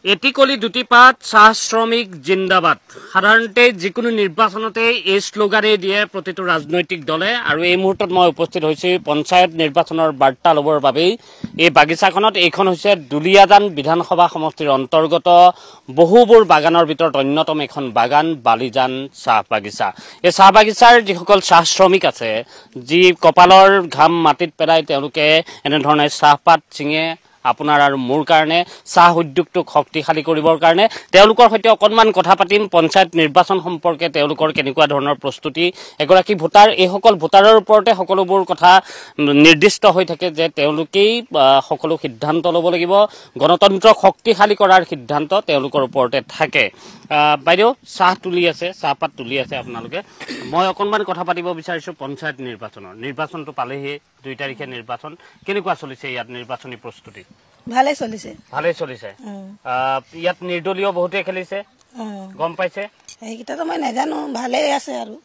এটি কলি দুটি পাত চাহ শ্ৰমিক জিন্দাবাদ সাধাৰণতে যিকোনো নিৰ্বাচনতে এই স্লোগানে দিয়ে প্ৰতিটো ৰাজনৈতিক দলে আৰু এই মুহূৰ্তত মই উপস্থিত হৈছো পঞ্চায়ত নিৰ্বাচনৰ বাৰ্তা লবৰ বাবে এই বাগিচাখনত এইখন হৈছে দুলিয়াজান বিধানসভা সমষ্টিৰ অন্তৰ্গত বহুবোৰ বাগানৰ ভিতৰত অন্যতম এখন বাগান বালিজান চাহ বাগিচা এই চাহ বাগিচাৰ যিসকল চাহ শ্ৰমিক আছে যি কপালৰ ঘাম মাটিত পেলাই তেওঁলোকে এনে ধৰণে চাহপাত চিঙে আপোনাৰ আৰু মোৰ কাৰণে চাহ উদ্যোগটো শক্তিশালী কৰিবৰ কাৰণে তেওঁলোকৰ সৈতে অকণমান কথা পাতিম পঞ্চায়ত নিৰ্বাচন সম্পৰ্কে তেওঁলোকৰ কেনেকুৱা ধৰণৰ প্ৰস্তুতি এগৰাকী ভোটাৰ এইসকল ভোটাৰৰ ওপৰতে সকলোবোৰ কথা নিৰ্দিষ্ট হৈ থাকে যে তেওঁলোকেই সকলো সিদ্ধান্ত ল'ব লাগিব গণতন্ত্ৰ শক্তিশালী কৰাৰ সিদ্ধান্ত তেওঁলোকৰ ওপৰতে থাকে বাইদেউ চাহ তুলি আছে চাহপাত তুলি আছে আপোনালোকে মই অকণমান কথা পাতিব বিচাৰিছো পঞ্চায়ত নিৰ্বাচনটো পালেহি 2 তাৰিখে নিৰ্বাচন কেনেকুৱা চলিছে ইয়াত নিৰ্বাচনী প্ৰস্তুতি ভালে চলিছে ইয়াত নিৰ্দলীয় বহুতে খেলিছে গম পাইছে এইকিটা তো মই নাজানো ভালে আছে আৰু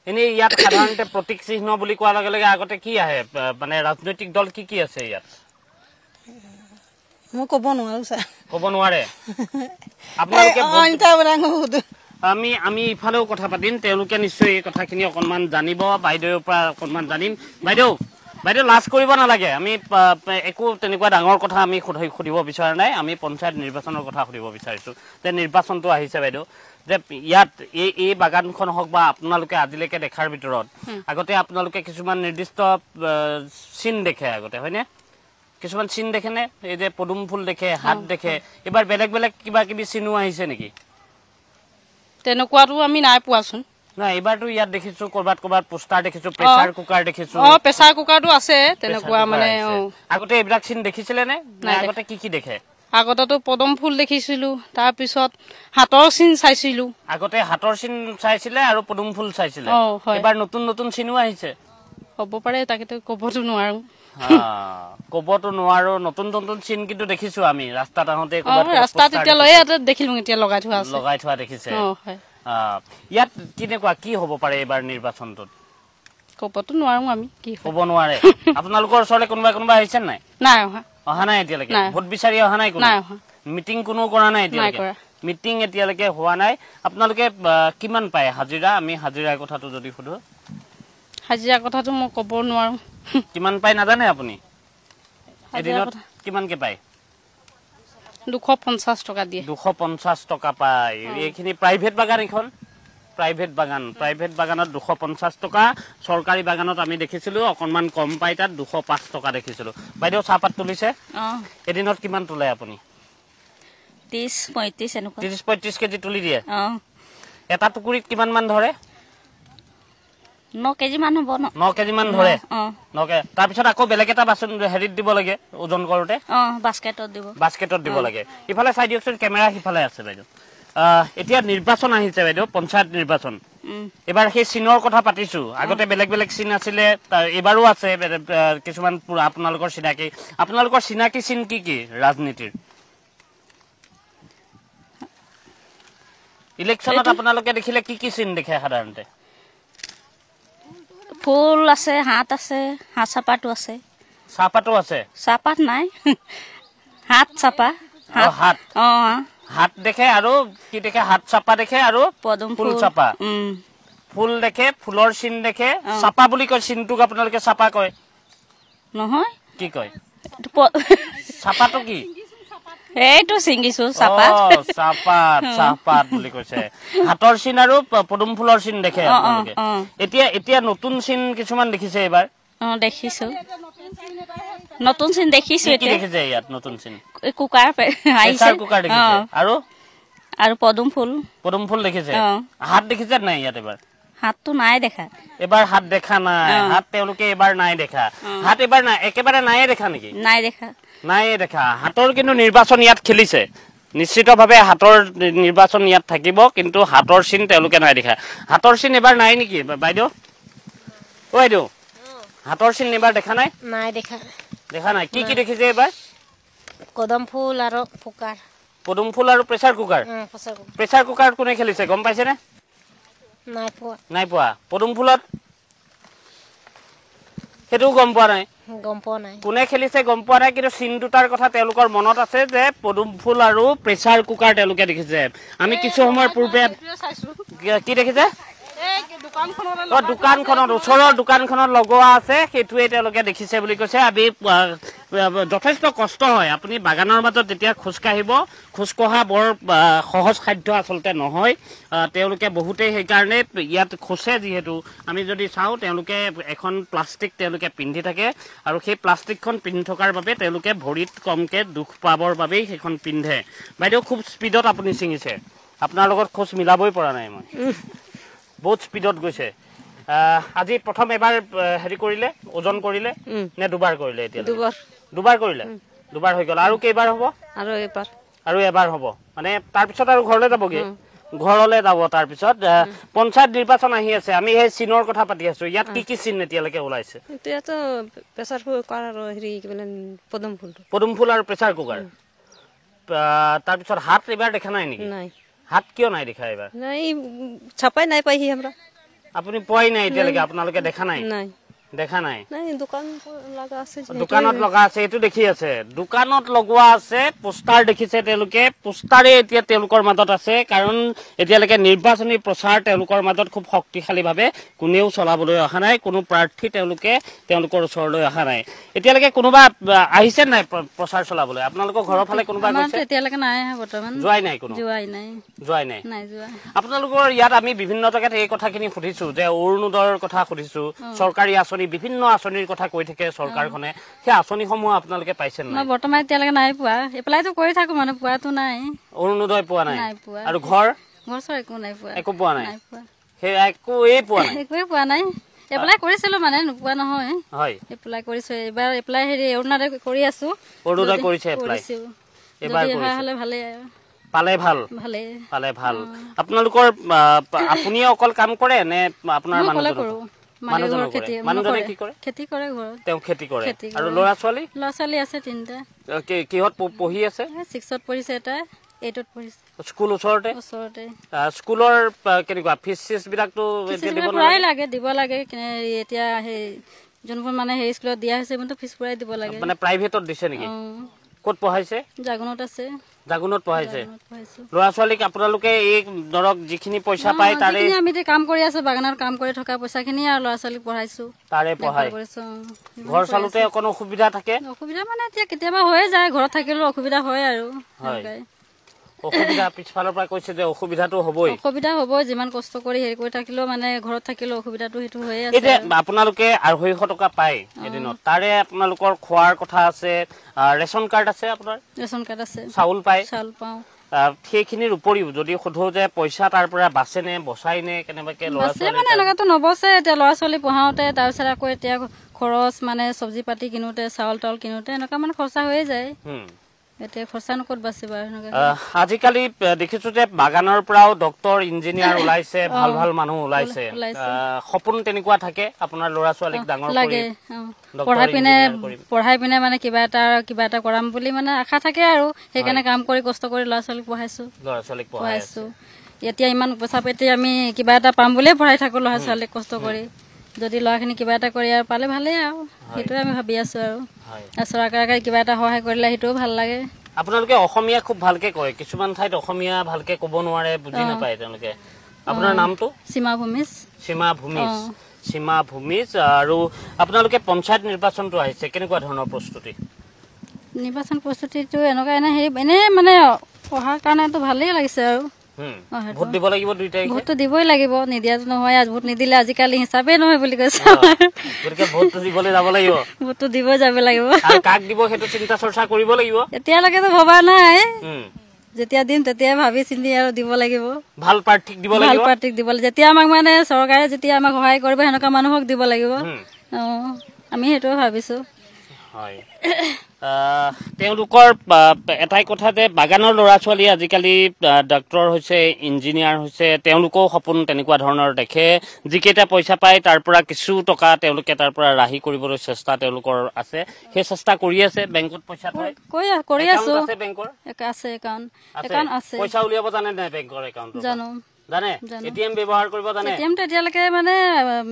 এনে ইয়াত সাধাৰণতে প্ৰতীক চিহ্ন বুলি কোৱাৰ লগে লগে আগতে কি আহে মানে ৰাজনৈতিক দল কি আছে ইয়াত মই ক'ব নোৱাৰো স্যাৰ ক'ব নোৱাৰে আপোনালোকে আমি ইফালেও কথা পাতিম তেওঁলোকে নিশ্চয় এই কথাখিনি অকণমান জানিব বাইদেউৰ পৰা অকণমান জানিম বাইদেউ লাজ কৰিব নালাগে আমি একো তেনেকুৱা ডাঙৰ কথা আমি সুধিব বিচৰা নাই আমি পঞ্চায়ত নিৰ্বাচনৰ কথা সুধিব বিচাৰিছো যে নিৰ্বাচনটো আহিছে বাইদেউ যে ইয়াত এই বাগানখন হওক বা আপোনালোকে আজিলৈকে দেখাৰ ভিতৰত আগতে আপোনালোকে কিছুমান নিৰ্দিষ্ট চিন দেখে আগতে হয়নে কিছুমান চিন দেখে নে এই যে পদুম ফুল দেখে হাত দেখে এবাৰ বেলেগ বেলেগ কিবা কিবি চিনো আহিছে নেকি তেনেকুৱাটো আমি নাই পোৱাচোন না এবাৰটো ইয়াত দেখিছো কৰবাত পোষ্টাৰ দেখিছো প্ৰেসাৰ কুকাৰ দেখিছো প্ৰেসাৰ কুকাৰটো আছে তেনেকুৱা মানে আগতে এইবিলাক চিন দেখিছিলে নে আগতে কি দেখে আগতেটো পদম ফুল দেখিছিলো তাৰ পিছত হাতৰ চিন চাইছিলো আগতে হাতৰ চিন চাইছিলে আৰু পদম ফুল চাইছিলে এবাৰ নতুন চিনো আহিছে হ'ব পাৰে তাকেটো ক'বটো নোৱাৰো নতুন চিন কিন্তু দেখিছো আমি ৰাস্তাত আহোতে ৰাস্তাত এতিয়া লৈ দেখিলো এতিয়া লগাই থোৱা দেখিছে ইয়াত কেনেকুৱা কি হ'ব পাৰে এবাৰ নিৰ্বাচনটোত ক'বটো নোৱাৰো আমি কি হ'ব নোৱাৰে আপোনালোকৰ ওচৰলে কোনোবা আহিছে নাই অহা নাই এতিয়ালৈকে ভোট বিচাৰি অহা নাই কোনো মিটিং কোনো কৰা নাই এতিয়ালৈকে মিটিং এতিয়ালৈকে হোৱা নাই আপোনালোকে কিমান পায় হাজিৰা আমি হাজিৰাৰ কথাটো যদি সুধো হাজিৰা কথাটো মই ক'ব নোৱাৰো কিমান পায় নাজানে আপুনি এদিনত কিমানকে পায় 250 টকা দিয়ে 250 টকা পায় এইখিনি প্ৰাইভেট বাগান এখন প্ৰাইভেট বাগানত 250 টকা সৰকাৰি বাগানত আমি দেখিছিলো অকনমান কম পাই তাত 205 টকা দেখিছিলো বাইদেউ চাহপাত তুলিছে এদিনত কিমান তোলে আপুনি 30-35 এনেকুৱা 30-35 কেজি তুলি দিয়ে এটা টুকুৰিত কিমান মান ধৰে 9 কেজি মান হ'ব 9 কেজি মান ধৰে তাৰ পিছত আকৌ বেলেগ এটা বাচন হেৰিত দিব লাগে ওজন কৰোতে বাস্কেটত দিব লাগে ইফালে চাই দিয়কচোন কেমেৰা হিফালে আছে বাইদেউ এতিয়া নিৰ্বাচন আহিছে বাইদেউ পঞ্চায়ত নিৰ্বাচন এবাৰ সেই চিনৰ কথা পাতিছো আগতে বেলেগ চিন আছিলে এবাৰো আছে কিছুমান আপোনালোকৰ চিনাকি চিন কি ৰাজনীতিৰ ইলেকশ্যনত আপোনালোকে দেখিলে কি চিন দেখে সাধাৰণতে ফুল আছে হাত আছে হাত চাপাটো আছে চাহপাত নাই হাত চাপা হাত দেখে আৰু কি দেখে হাত চাপা দেখে আৰু ফুল চাপা ফুল দেখে ফুলৰ চিন দেখে চাপা বুলি কয় চিনটোক আপোনালোকে চাপা কয় নহয় কি কয় চাপাটো কি এইটো চিঙিছো চাহপাত বুলি কৈছে হাতৰ চিন আৰু পদুম ফুলৰ চিন দেখে আপোনালোকে এতিয়া নতুন চিন কিছুমান দেখিছে এবাৰ দেখিছো নতুন চিন দেখিছো কি দেখিছে ইয়াত নতুন চিন কুকাৰ আহিছে কুকাৰ দেখিছে আৰু পদুম ফুল দেখিছে হাত দেখিছে নাই ইয়াত এবাৰ হাতটো নাই দেখা এবাৰ হাত দেখা নাই হাত তেওঁলোকে এবাৰ নাই দেখা হাত এবাৰ নাই একেবাৰে নাই দেখা নেকি নাই দেখা হাতৰ কিন্তু নিৰ্বাচন ইয়াত খেলিছে নিশ্চিতভাৱে হাতৰ নিৰ্বাচন ইয়াত থাকিব কিন্তু হাতৰ চিন তেওঁলোকে নাই দেখা হাতৰ চিন এবাৰ নাই নেকি বাইদেউ হাতৰ চিন এবাৰ দেখা নাই নাই কি দেখিছে এবাৰ পদুম ফুল আৰু প্ৰেসাৰ কুকাৰ কোনে খেলিছে গম পাইছে নে নাই পোৱা পদুম ফুলত সেইটো গম পোৱা নাই গম পোৱা নাই কোনে খেলিছে গম পোৱা নাই কিন্তু চিন দুটাৰ কথা তেওঁলোকৰ মনত আছে যে পদুম ফুল আৰু প্ৰেছাৰ কুকাৰ তেওঁলোকে দেখিছে আমি কিছু সময়ৰ পূৰ্বে কি দেখিছে দোকানখনত ওচৰৰ দোকানখনত লগোৱা আছে সেইটোৱে তেওঁলোকে দেখিছে বুলি কৈছে আমি যথেষ্ট কষ্ট হয় আপুনি বাগানৰ মাজত যেতিয়া খোজকাঢ়িব খোজকঢ়া বৰ সহজ খাদ্য আচলতে নহয় তেওঁলোকে বহুতেই সেইকাৰণে ইয়াত খোজে যিহেতু আমি যদি চাওঁ তেওঁলোকে এখন প্লাষ্টিক তেওঁলোকে পিন্ধি থাকে আৰু সেই প্লাষ্টিকখন পিন্ধি থকাৰ বাবে তেওঁলোকে ভৰিত কমকে দুখ পাবৰ বাবেই সেইখন পিন্ধে বাইদেউ খুব স্পীডত আপুনি ছিঙিছে আপোনাৰ লগত খোজ মিলাবই পৰা নাই মই বহুত স্পীডত গৈছে আজি প্ৰথম এবাৰ হেৰি কৰিলে ওজন কৰিলে নে দুবাৰ কৰিলে এতিয়া দুবাৰ কৰিলে দুবাৰ হৈ গ'ল আৰু কেইবাৰ হ'ব আৰু এবাৰ হ'ব মানে তাৰপিছত আৰু ঘৰলৈ যাবগৈ ঘৰলৈ যাব তাৰপিছত পঞ্চায়ত নিৰ্বাচন আহি আছে আমি সেই চিনৰ কথা পাতি আছো ইয়াত কি কি চিন এতিয়ালৈকে ওলাইছে পদুম ফুল আৰু প্ৰেছাৰ কুকাৰ তাৰপিছত হাত এবাৰ দেখা নাই নেকি হাত কিয় নাই দেখা এবাৰ ছাপাই নাই পাইহি আমৰা আপুনি পোৱাই নাই এতিয়ালৈকে আপোনালোকে দেখা নাই দেখা নাই দোকানত লগা আছে এইটো দেখি আছে দোকানত লগোৱা আছে পোষ্টাৰ দেখিছে তেওঁলোকে পোষ্টাৰে এতিয়া তেওঁলোকৰ মাজত আছে কাৰণ এতিয়ালৈকে নিৰ্বাচনী প্ৰচাৰ তেওঁলোকৰ মাজত খুব শক্তিশালীভাৱে কোনেও চলাবলৈ অহা নাই কোনো প্ৰাৰ্থী তেওঁলোকৰ ওচৰলৈ অহা নাই এতিয়ালৈকে কোনোবা আহিছে নাই প্ৰচাৰ চলাবলৈ আপোনালোকৰ ঘৰৰ ফালে কোনোবা গৈছে এতিয়ালৈকে নাই বৰ্তমান যোৱাই নাই কোনো যোৱাই নাই আপোনালোকৰ ইয়াত আমি বিভিন্ন জেগাত এই কথাখিনি সুধিছো যে অৰুণোদয়ৰ কথা সুধিছো চৰকাৰী আঁচনি বিভিন্ন আঁচনিৰ কথা কৈ থাকে চৰকাৰখনে সেই আঁচনিসমূহ আপোনালোকে পাইছে নাই বৰ্তমান এতিয়ালৈকে নাই পোৱা এপ্লাইটো কৰি থাকো মানে পোৱাটো নাই অৰুণোদয় পোৱা নাই আৰু ঘৰ একো পোৱা নাই সেই একোৱেই পোৱা নাই এপ্লাই কৰিছিলো মানে নোপোৱা নহয় হয় এপ্লাই কৰিছো এবাৰ এপ্লাই হেৰি অৰুণোদয় কৰি আছো অৰুণোদয় কৰিছে এপ্লাই এবাৰ হলে ভালে পালে ভাল আপোনালোকৰ আপুনি অকল কাম কৰে নে আপোনাৰ মানুহজনে কি কৰে খেতি কৰে ঘৰত তেওঁ খেতি কৰে আৰু ল'ৰা ছোৱালী আছে তিনিটা কিহত পঢ়ি আছে 6ত পঢ়িছে এটা 8ত পঢ়িছে স্কুল ওচৰতে স্কুলৰ কেনেকুৱা ফিজ বিলাকতো দিব লাগে এতিয়া সেই যোনবোৰ মানে সেই স্কুলত দিয়া হৈছে কিন্তু ফিজ পুৰাই দিব লাগে মানে প্ৰাইভেটত দিছে নেকি ক'ত পঢ়াইছে জাগুনত পঢ়াইছে ল'ৰা ছোৱালীক আপোনালোকে এই ধৰক যিখিনি পইচা পায় তাৰে আমি কাম কৰি আছো বাগানৰ কাম কৰি থকা পইচাখিনি আৰু ল'ৰা ছোৱালীক পঢ়াইছো তাৰে পঢ়াই ঘৰ চালোতে অকণ অসুবিধা থাকে অসুবিধা মানে এতিয়া কেতিয়াবা হৈ যায় ঘৰত থাকিলেও অসুবিধা হয় আৰু অসুবিধা পিছফালৰ পৰা কৈছে যে অসুবিধাটো হ'বই যিমান কষ্ট কৰি হেৰি কৰি থাকিলেও মানে ঘৰত থাকিলেও অসুবিধাটো সেইটো হৈয়ে আছে এতিয়া আপোনালোকে 250 টকা পায় এদিনত তাৰে আপোনালোকৰ খোৱাৰ কথা আছে ৰেচন কাৰ্ড আছে আপোনাৰ ৰেচন কাৰ্ড আছে চাউল পায় পাওঁ সেইখিনিৰ উপৰিও যদি সোধো যে পইচা তাৰ পৰা বাচে নে বচাই নে কেনেবাকে ল'ৰা ছোৱালী মানে এনেকাতো নবচে এতিয়া ল'ৰা ছোৱালী পঢ়াওতে তাৰপিছত আকৌ এতিয়া খৰচ মানে চব্জি পাতি কিনোতে চাউল তাউল কিনোতে এনেকুৱা মানে খৰচা হৈয়ে যায় এতিয়া খৰচা ক'ত বাচিব আজিকালি দেখিছো যে বাগানৰ পৰাও ডক্তৰ ইঞ্জিনিয়াৰ ওলাইছে ভাল মানুহ ওলাইছে সপোন তেনেকুৱা থাকে আপোনাৰ ল'ৰা ছোৱালীক ডাঙৰ লাগে পঢ়াই পিনে মানে কিবা এটা কৰাম বুলি মানে আশা থাকে আৰু সেইকাৰণে কাম কৰি কষ্ট কৰি ল'ৰা ছোৱালীক পঢ়াইছো এতিয়া ইমান পইচা পাতি আমি কিবা এটা পাম বুলিয়ে পঢ়াই থাকো ল'ৰা ছোৱালীক কষ্ট কৰি যদি ল'ৰাখিনি কিবা এটা কৰি আৰু পালে ভালেই আৰু সেইটোৱে আমি ভাবি আছো আৰু চৰকাৰে কিবা এটা সহায় কৰিলে সেইটোও ভাল লাগে আপোনালোকে অসমীয়া খুব ভালকে কয় কিছুমান ঠাইত অসমীয়া ভালকে ক'ব নোৱাৰে বুজি নাপায় তেওঁলোকে আপোনাৰ নামটো সীমা ভূমিজ আৰু আপোনালোকে পঞ্চায়ত নিৰ্বাচনটো আহিছে কেনেকুৱা ধৰণৰ প্ৰস্তুতিটো এনে মানে পঢ়াৰ কাৰণেতো ভালেই লাগিছে আৰু ভোট দিব লাগিব ভোটটো দিবই লাগিব নিদিয়াটো নহয় ভোট নিদিলে আজিকালি হিচাপে নহয় বুলি কৈছে ভোটটো দিবলৈ যাব লাগিব ভোটটো দিবই যাব লাগিব কাক দিব সেইটো চিন্তা চৰ্চা কৰিব লাগিব এতিয়ালৈকেতো ভবা নাই যেতিয়া দিম তেতিয়া ভাবি চিন্তি আৰু দিব লাগিব ভাল প্ৰাৰ্থীক দিব লাগিব যেতিয়া আমাক মানে চৰকাৰে যেতিয়া আমাক সহায় কৰিব সেনেকুৱা মানুহক দিব লাগিব আমি সেইটোৱে ভাবিছো তেওঁলোকৰ এটাই কথা যে বাগানৰ ল'ৰা ছোৱালী আজিকালি ডক্তৰ হৈছে ইঞ্জিনিয়াৰ হৈছে তেওঁলোকেও সপোন তেনেকুৱা ধৰণৰ দেখে যিকেইটা পইচা পায় তাৰ পৰা কিছু টকা তেওঁলোকে তাৰ পৰা ৰাহি কৰিবলৈ চেষ্টা তেওঁলোকৰ আছে সেই চেষ্টা কৰি আছে বেংকত পইচা থয় কৰি আছো বেংকৰ আছে পইচা উলিয়াব জানে নাই বেংকৰ একাউণ্ট জানো জানে এটিএম ব্যৱহাৰ কৰিব জানে এটিএমটো এতিয়ালৈকে মানে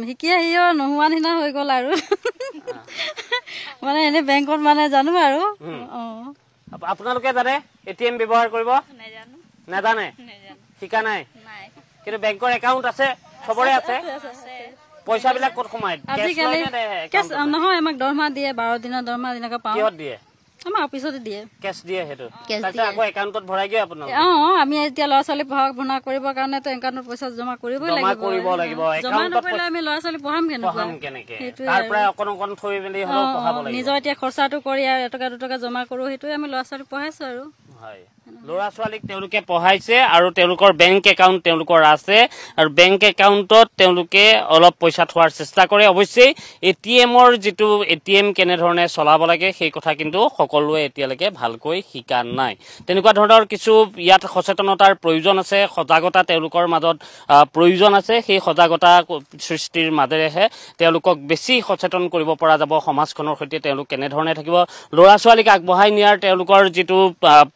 শিকি আহিও নোহোৱা নিচিনা হৈ গ'ল আৰু মানে এনে বেংকত মানে জানো আৰু আপোনালোকে জানে এটিএম ব্যৱহাৰ কৰিব নাজানে শিকা নাই কিন্তু বেংকৰ একাউণ্ট আছে চবৰে আছে পইচাবিলাক ক'ত সোমায় আজিকালি কেছ নহয় আমাক দৰমহা দিয়ে 12 দিনৰ দৰমহা দিনকে পাওঁ কিহত দিয়ে আমাৰ অফিচতে দিয়ে কেছ দিয়ে সেইটো তাৰপিছত আকৌ একাউণ্টত ভৰাই দিয়ে আপোনালোকে আমি এতিয়া ল'ৰা ছোৱালী পঢ়া শুনা কৰিবৰ কাৰণে তো একাউণ্টত পইচা জমা কৰিবই লাগিব জমা নকৰিলে আমি ল'ৰা ছোৱালী পঢ়াম কেনেকে তাৰ পৰা অকণ অকণ থৈ মেলি হ'লেও পঢ়াব লাগিব নিজৰ এতিয়া খৰচাটো কৰি আৰু এটকা দুটকা জমা কৰো সেইটোৱে আমি ল'ৰা ছোৱালী পঢ়াইছো আৰু হয় ল'ৰা ছোৱালীক তেওঁলোকে পঢ়াইছে আৰু তেওঁলোকৰ বেংক একাউণ্ট তেওঁলোকৰ আছে আৰু বেংক একাউণ্টত তেওঁলোকে অলপ পইচা থোৱাৰ চেষ্টা কৰে অৱশ্যে এটিএমৰ যিটো এটিএম কেনেধৰণে চলাব লাগে সেই কথা কিন্তু সকলোৱে এতিয়ালৈকে ভালকৈ শিকা নাই তেনেকুৱা ধৰণৰ কিছু ইয়াত সচেতনতাৰ প্ৰয়োজন আছে সজাগতা তেওঁলোকৰ মাজত প্ৰয়োজন আছে সেই সজাগতা সৃষ্টিৰ মাজেৰেহে তেওঁলোকক বেছি সচেতন কৰিব পৰা যাব সমাজখনৰ সৈতে তেওঁলোক কেনেধৰণে থাকিব ল'ৰা ছোৱালীক আগবঢ়াই নিয়াৰ তেওঁলোকৰ যিটো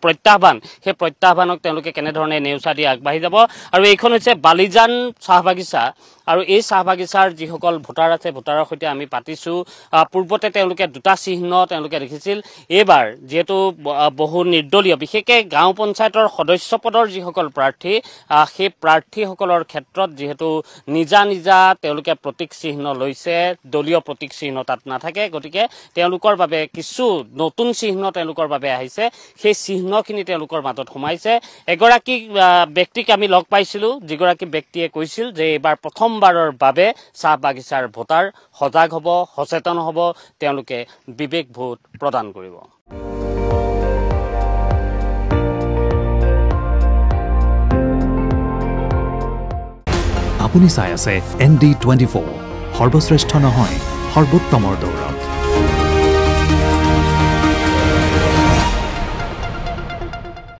প্ৰত্যাহ্বান সেই প্ৰত্যাহ্বানক তেওঁলোকে কেনেধৰণে নেওচা দি আগবাঢ়ি যাব আৰু এইখন হৈছে বালিজান চাহ বাগিচা আৰু এই চাহ বাগিচাৰ যিসকল ভোটাৰ আছে ভোটাৰৰ সৈতে আমি পাতিছো পূৰ্বতে তেওঁলোকে দুটা চিহ্ন তেওঁলোকে দেখিছিল এইবাৰ যেহেতু বহু নিৰ্দলীয় বিশেষকৈ গাঁও পঞ্চায়তৰ সদস্য পদৰ যিসকল প্ৰাৰ্থী সেই প্ৰাৰ্থীসকলৰ ক্ষেত্ৰত যেহেতু নিজা নিজা তেওঁলোকে প্ৰতীক চিহ্ন লৈছে দলীয় প্ৰতীক চিহ্ন তাত নাথাকে গতিকে তেওঁলোকৰ বাবে কিছু নতুন চিহ্ন তেওঁলোকৰ বাবে আহিছে সেই চিহ্নখিনি তেওঁলোকৰ মাজত সোমাইছে এগৰাকী ব্যক্তিক আমি লগ পাইছিলোঁ যিগৰাকী ব্যক্তিয়ে কৈছিল যে এইবাৰ প্ৰথমবাৰৰ বাবে চাহ বাগিচাৰ ভোটাৰ সজাগ হ'ব সচেতন হ'ব তেওঁলোকে বিবেক ভোট প্ৰদান কৰিব আপুনি চাই আছে ND24 সৰ্বশ্ৰেষ্ঠ নহয় সৰ্বোত্তমৰ দৌৰ